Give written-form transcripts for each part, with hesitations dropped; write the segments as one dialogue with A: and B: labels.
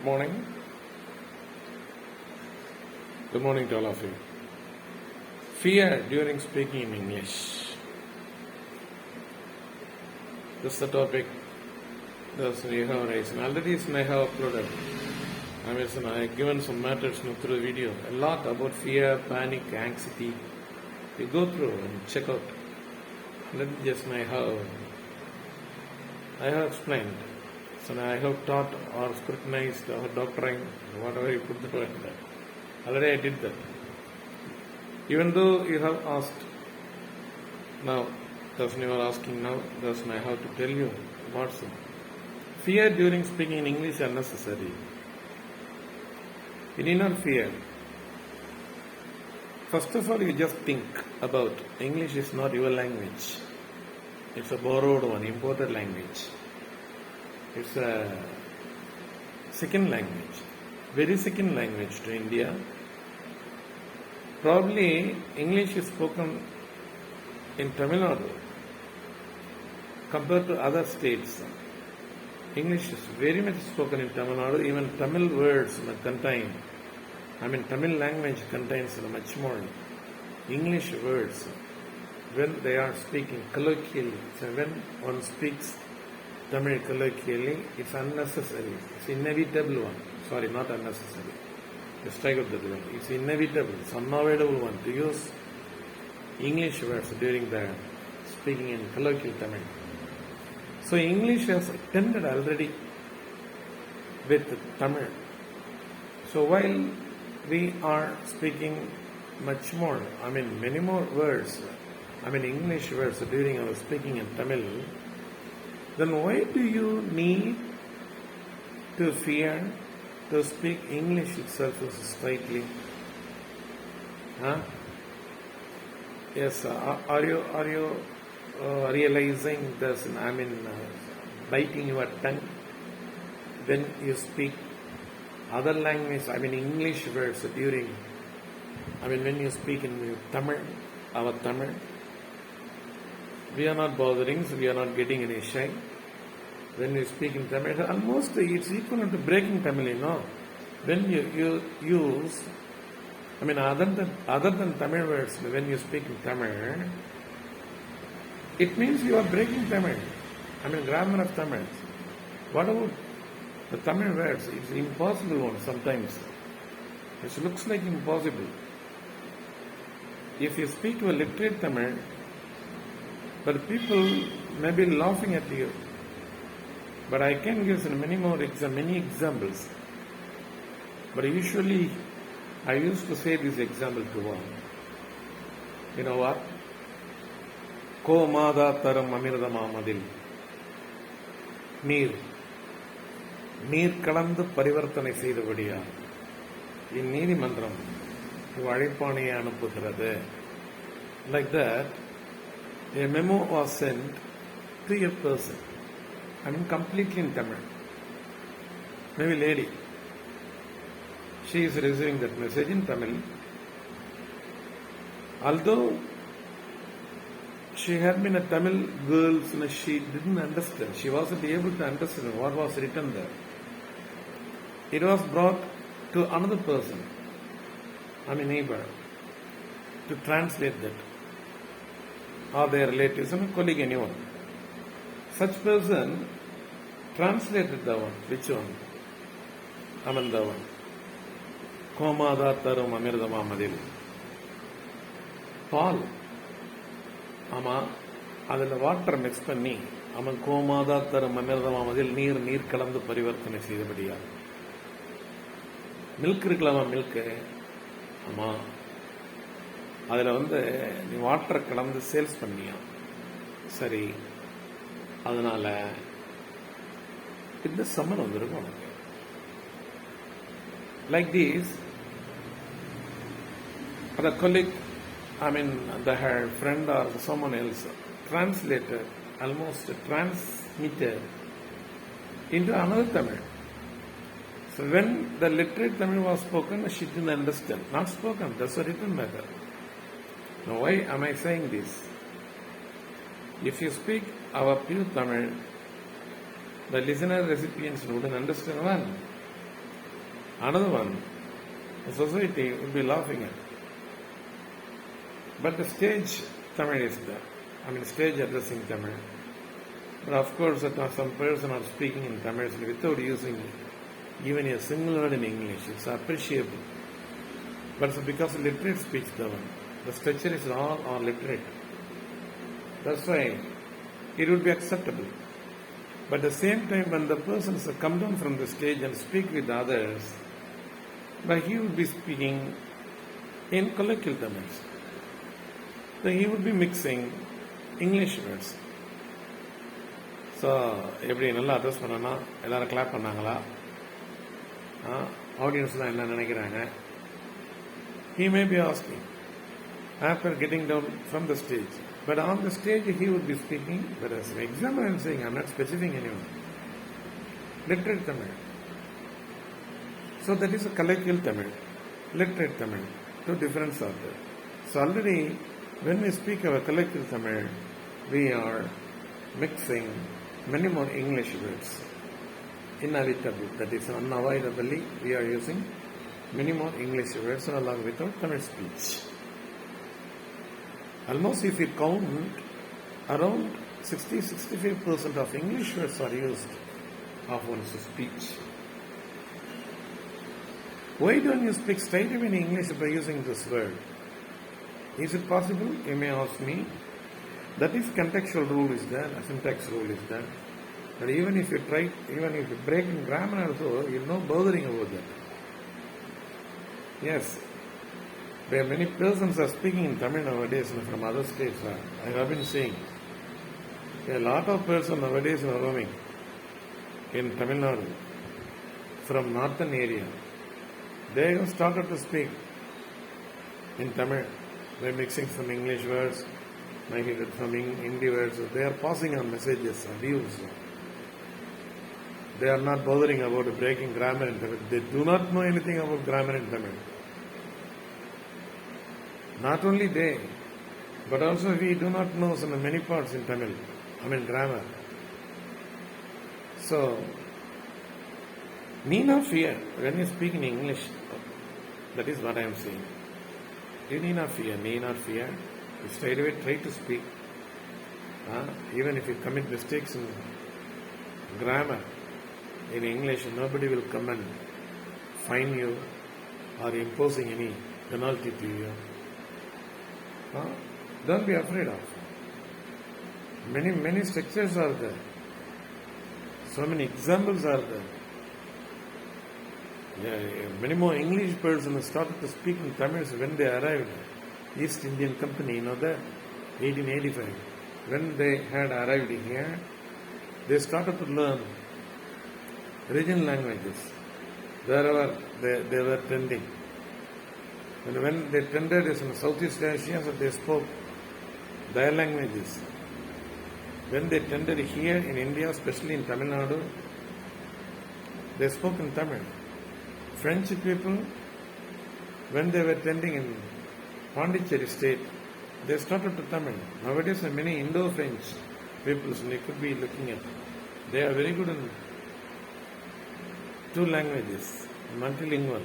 A: Good morning. Good morning to all of you. Fear during speaking in English. This is the topic that Sneha raised. And already Sneha uploaded. I have given some matters through the video. A lot about fear, panic, anxiety. You go through and check out. Let me just I have explained. So I have taught or scrutinized or doctrine, whatever you put the word there. Already I did that. Even though you have asked, now, that's you are asking now, that's I have to tell you what's it. Fear during speaking in English is unnecessary. You need not fear. First of all, you just think about English is not your language. It's a borrowed one, imported language. It's a second language, very second language to India. Probably English is spoken in Tamil Nadu compared to other states. English is very much spoken in Tamil Nadu. Even Tamil words contain, Tamil language contains much more English words when they are speaking colloquially. So when one speaks Tamil colloquially, it's unnecessary. It's inevitable one. Sorry, not unnecessary. Just strike out that word. It's inevitable. It's unavoidable one to use English words during the speaking in colloquial Tamil. So English has tended already with Tamil. So while we are speaking much more, many more words, English words during our speaking in Tamil, then why do you need to fear to speak English itself straightly? Yes, are you realizing this? Biting your tongue when you speak other language, English words during, when you speak in Tamil, our Tamil, we are not bothering, so we are not getting any shy. When you speak in Tamil, almost it's equivalent to breaking Tamil, When you use, other than Tamil words, when you speak in Tamil, it means you are breaking Tamil. Grammar of Tamil. What about the Tamil words? It's impossible one sometimes. It looks like impossible. If you speak to a literate Tamil, but people may be laughing at you. But I can give many examples. But usually, I used to say this example to one. You know what? Ko mada taram amirdamamadil. நீர் கலந்து பரிவர்த்தனை செய்தபடியா இந்நீதிமன்றம் அழைப்பாணையை அனுப்புகிறது. Like that, a memo was sent to a person, completely in Tamil. Maybe lady. She is receiving that message in Tamil. Although she had been a Tamil girl, she didn't understand. She wasn't able to understand what was written there. It was brought to another person, neighbor, to translate that. Or their relatives, colleague, anyone. Such person translated the one. Which one? The one. Komada tarum amirdamamadil. Paul. அதில் water mix பண்ணி கோமாதா தரும் அமிர்தமாமதில் நீர் கலந்து பரிவர்த்தனை செய்தபடியா. Milk இருக்கலாமா? Milk அதில் நீ water கலந்து சேல்ஸ் பண்ணியா. சரி, அதனால இந்த சம்மன் வந்துருக்கும் உனக்கு. Like these the colleague, her friend or someone else translated, almost transmitted into another Tamil. So when the literate Tamil was spoken, she didn't understand. Not spoken, that's a written matter. Now why am I saying this? If you speak our pure Tamil, the listener recipients wouldn't understand one. Another one, the society will be laughing at. But the stage Tamil is there. Stage addressing Tamil. But of course, some person are speaking in Tamil without using even a single word in English. It's appreciable. But it's because of literate speech, the structure is all literate. That's why it would be acceptable. But at the same time, when the persons come down from the stage and speak with others, but he would be speaking in colloquial Tamil. So he would be mixing English words. So எப்படி நல்லா address பண்ணனா எல்லாரும் clap பண்ணாங்களா, ஆடியன்ஸ்லாம் என்ன நினைக்கிறாங்க, he may be asking after getting down from the stage. But on the stage he would be speaking, but as an example I am saying, I am not specifying anyone, literate Tamil. So that is a colloquial Tamil, literate Tamil, two different are there. So already when we speak of a colloquial Tamil, we are mixing many more English words. Inevitable, that is unavoidably we are using many more English words along with our Tamil speech. Almost if we count, around 60-65% of English words are used of one's speech. Why don't you speak straight away in English by using this word? Is it possible? You may ask me. That is contextual rule is there, syntax rule is there. But even if you try, even if you break in grammar also, you're no bothering about that. Yes, there are many persons are speaking in Tamil nowadays from other states. I have been seeing. A lot of persons nowadays are roaming in Tamil Nadu from northern area. They have started to speak in Tamil. They are mixing some English words, maybe with some Hindi words. They are passing on messages and views. They are not bothering about breaking grammar in Tamil. They do not know anything about grammar in Tamil. Not only they, but also we do not know some many parts in Tamil. Grammar. So, need not fear when you speak in English. That is what I am saying. You need not fear. You straight away try to speak. Even if you commit mistakes in grammar, in English, nobody will come and fine you or imposing any penalty to you. Don't be afraid of. Many structures are there. So many examples are there. Many more English persons started to speak in Tamil when they arrived. East Indian Company, that 1885. When they had arrived here, they started to learn regional languages. Wherever they were tending. And when they tended in Southeast Asia, so they spoke their languages. When they tended here in India, especially in Tamil Nadu, they spoke in Tamil. French people, when they were tending in Pondicherry state, they started to Tamil. Nowadays, many Indo-French people, they could be looking at. They are very good in two languages, multilingual.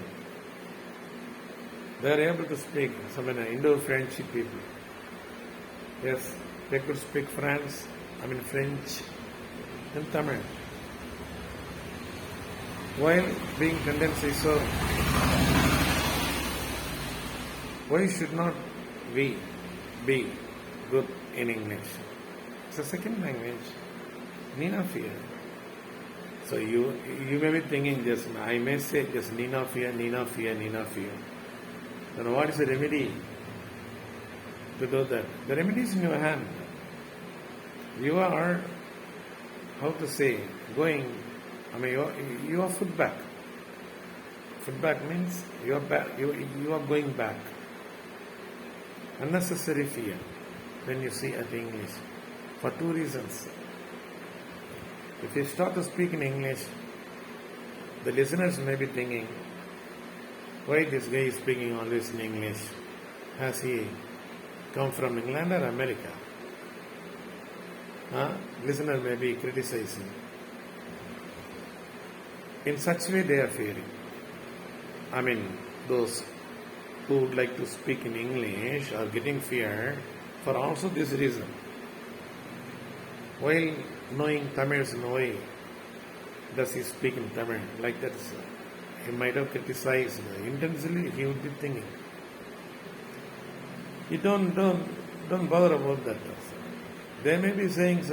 A: They are able to speak some Indo-French people. Yes, they could speak French and Tamil. While being tendency, so why should not we be good in English? It's a second language. Need not fear. So you may be thinking just, I may say just need not fear. Then what is the remedy to do that? The remedy is in your hand. You are, how to say, going, you are foot back. Foot back means you are going back. Unnecessary fear when you see at English. For two reasons. If you start to speak in English, the listeners may be thinking, why this guy is speaking always in English? Has he come from England or America? Listener may be criticizing. In such way they are fearing. I mean, those who would like to speak in English are getting feared for also this reason. While knowing Tamil, why does he speak in Tamil? Like that, he might have criticized intensely. He would be thinking. You don't bother about that. They may be saying,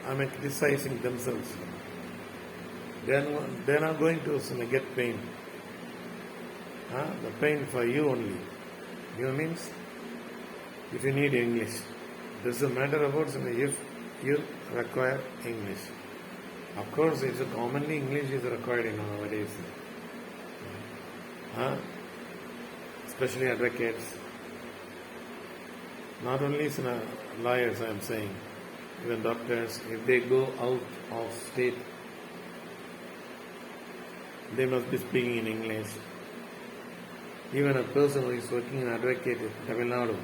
A: criticizing themselves. They are not going to get pain. The pain for you only. You means if you need English. This is a matter about if you require English. Of course, it's commonly English is required in nowadays. Especially advocates. Not only lawyers, I am saying, even doctors, if they go out of state, they must be speaking in English. Even a person who is working in advocate in Tamil Nadu,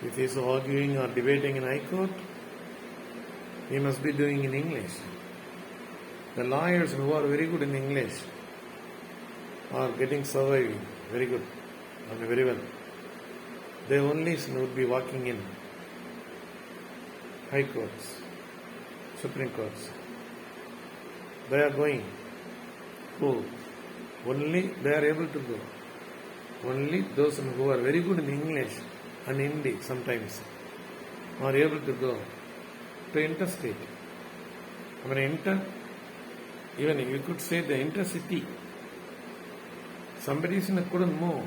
A: if he is arguing or debating in High Court, he must be doing in English. The lawyers who are very good in English are getting surviving very good, very well. They only would be working in High Courts, Supreme Courts. They are going. Who? Only they are able to go. Only those who are very good in English and Hindi sometimes are able to go to interstate. Even you could say the intercity. Somebody couldn't move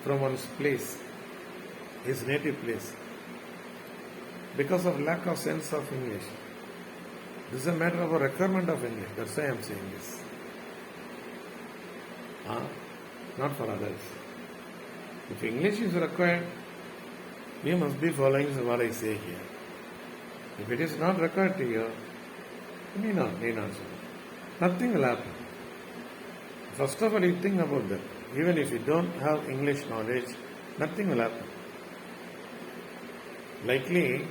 A: from one's place, his native place, because of lack of sense of English. This is a matter of a requirement of English. That's why I am saying this. Not for others. If English is required, you must be following what I say here. If it is not required to you, need not. Nothing will happen. First of all, you think about that. Even if you don't have English knowledge, nothing will happen. Likely,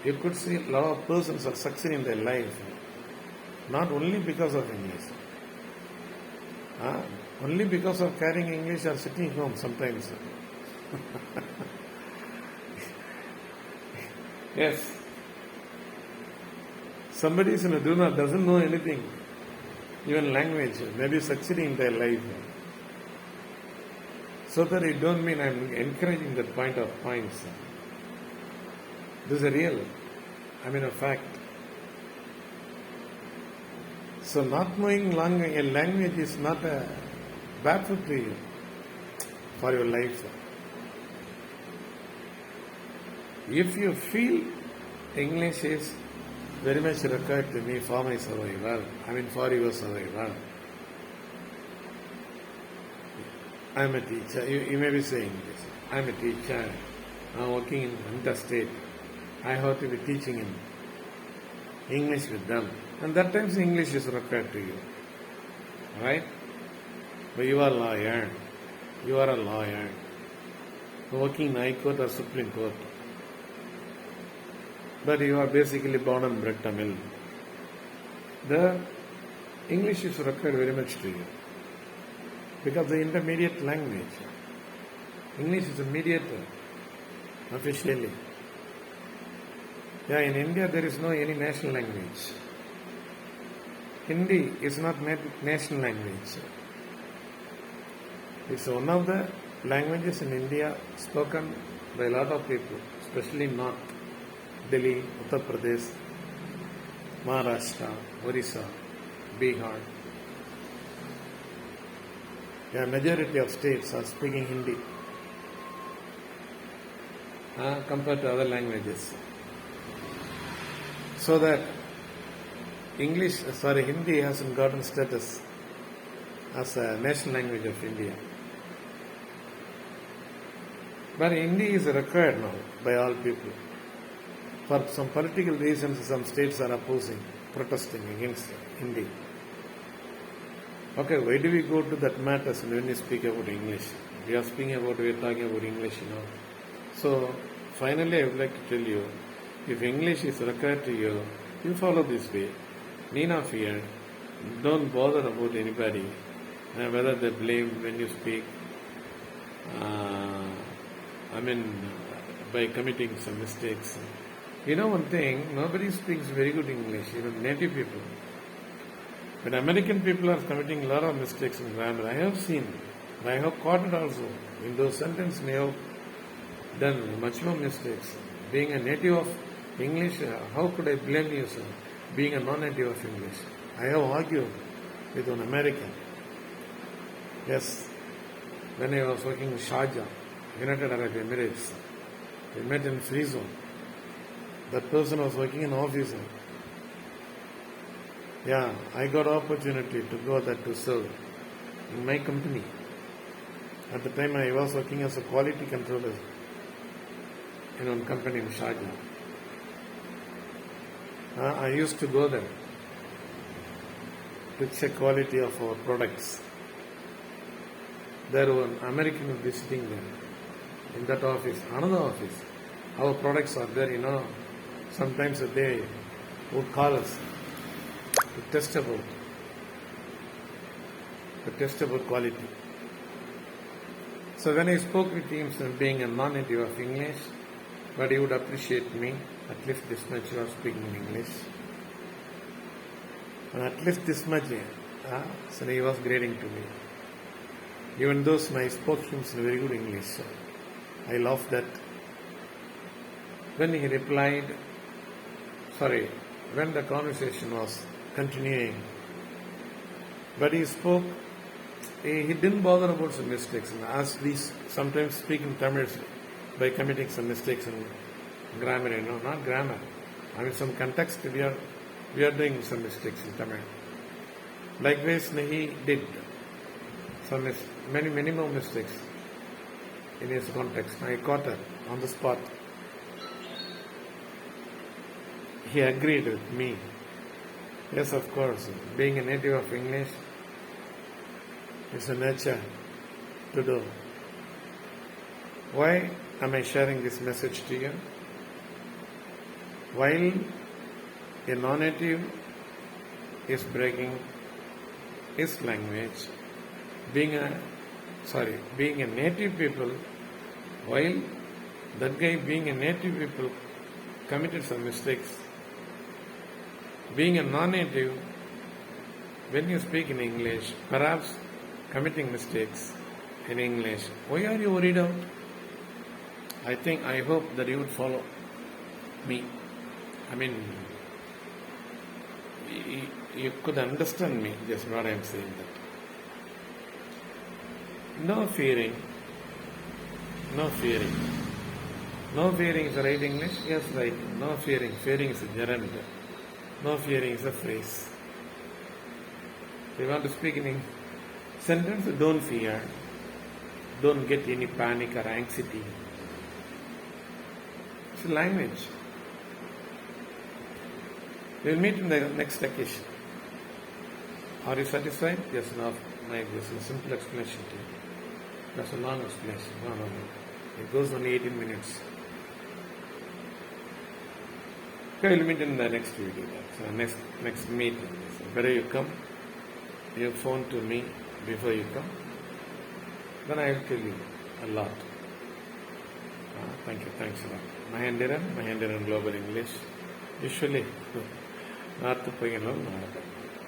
A: you could see a lot of persons are succeeding in their life, not only because of English. Only because of carrying English or sitting home sometimes. Yes. Somebody doesn't know anything, even language, maybe succeeding in their life. So that it don't mean I'm encouraging that points. This is a real, a fact. So not knowing a language is not a bad food to you for your life. If you feel English is very much required to me for my survival, for your survival, I am a teacher. You may be saying this. I am a teacher. I am working in interstate. I have to be teaching in English with them. And that times English is required to you. Right? But you are a lawyer. You are a lawyer. Working in High Court or Supreme Court. But you are basically born and bred Tamil. The English is required very much to you. Because the intermediate language. English is a mediator, officially. In India there is no any national language. Hindi is not national language. It's one of the languages in India spoken by a lot of people, especially in North, Delhi, Uttar Pradesh, Maharashtra, Orissa, Bihar. Majority of states are speaking Hindi compared to other languages. So that Hindi hasn't gotten status as a national language of India. But Hindi is required now by all people. For some political reasons, some states are protesting against Hindi. Okay, why do we go to that matters when we speak about English? We are talking about English, So, finally I would like to tell you, if English is required to you, you follow this way. Need not fear. Don't bother about anybody, whether they blame when you speak. By committing some mistakes. You know one thing, nobody speaks very good English, even native people. But American people are committing a lot of mistakes in grammar. I have seen, I have caught it also. In those sentences, they have done much more mistakes. Being a native of English, how could I blame you, sir? Being a non-native of English. I have argued with an American. Yes, when I was working in Sharjah, United Arab Emirates, we met in free zone. That person was working in office. Yeah, I got opportunity to go there to serve in my company. At the time I was working as a quality controller in one company in Sharjah. I used to go there to check quality of our products. There was an American visiting them in that office, another office. Our products are there, Sometimes they would call us to test about quality. So when I spoke with him, being a non-native of English, but he would appreciate me, at least this much you are speaking English. And at least this much, so he was grading to me. Even though I spoke him in very good English, so I loved that. When he replied, when the conversation was continuing, but he spoke, he didn't bother about some mistakes. And as we sometimes speak in Tamil by committing some mistakes in grammar, not grammar. Some context we are doing some mistakes in Tamil. Likewise, he did some many more mistakes in his context. I caught her on the spot. He agreed with me. Yes, of course, being a native of English is a nature to do. Why am I sharing this message to you? While a non-native is breaking his language, being a native people, while that guy being a native people committed some mistakes. Being a non-native, when you speak in English, perhaps committing mistakes in English, why are you worried out? I hope that you would follow me. You could understand me, just what I am saying that. No fearing. No fearing is the right English? Yes, right. No fearing. Fearing is a gerund. No fearing is a phrase. If you want to speak in sentence, don't fear. Don't get any panic or anxiety. It's a language. We'll meet in the next occasion. Are you satisfied? Yes, no. This is a simple explanation to you. That's a long explanation. No. It goes only 18 minutes. Okay, we'll meet in the next video. So next meeting. So better you come. You phone to me before you come. Then I will tell you a lot. Thank you. Thanks a lot. Mahendiran Global English. Usually,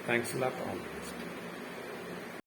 A: Thanks a lot, all.